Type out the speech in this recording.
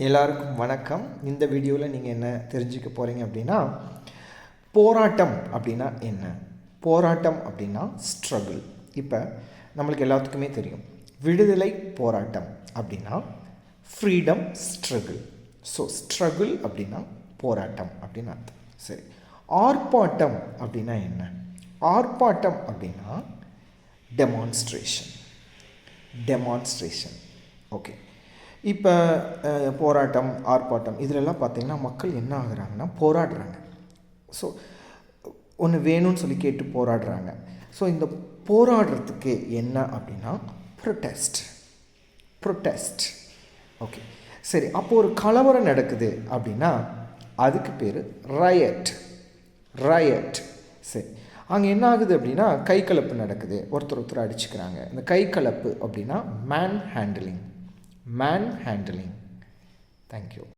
எல்லாருக்கும் வணக்கம். இந்த வீடியோவில் நீங்கள் என்ன தெரிஞ்சுக்க போகிறீங்க அப்படின்னா, போராட்டம் அப்படின்னா என்ன? போராட்டம் அப்படின்னா ஸ்ட்ரகிள். இப்போ நம்மளுக்கு எல்லாத்துக்குமே தெரியும், விடுதலை போராட்டம் அப்படின்னா ஃப்ரீடம் ஸ்ட்ரகிள். ஸோ ஸ்ட்ரகிள் அப்படின்னா போராட்டம் அப்படின்னு அர்த்தம். சரி, ஆர்ப்பாட்டம் அப்படின்னா என்ன? ஆர்ப்பாட்டம் அப்படின்னா டெமான்ஸ்ட்ரேஷன். ஓகே, இப்போ போராட்டம், ஆர்ப்பாட்டம் இதிலெல்லாம் பார்த்திங்கன்னா மக்கள் என்ன ஆகுறாங்கன்னா போராடுறாங்க. ஸோ ஒன்று வேணும்னு சொல்லி கேட்டு போராடுறாங்க. ஸோ இந்த போராடுறதுக்கு என்ன அப்படின்னா ப்ரொட்டஸ்ட். ஓகே, சரி, அப்போது ஒரு கலவரம் நடக்குது அப்படின்னா அதுக்கு பேர் ரயட். சரி, அங்கே என்ன ஆகுது அப்படின்னா கைகலப்பு நடக்குது, ஒருத்தர் அடிச்சுக்கிறாங்க. இந்த கைகலப்பு அப்படின்னா மேன் ஹேண்டிலிங். Thank you.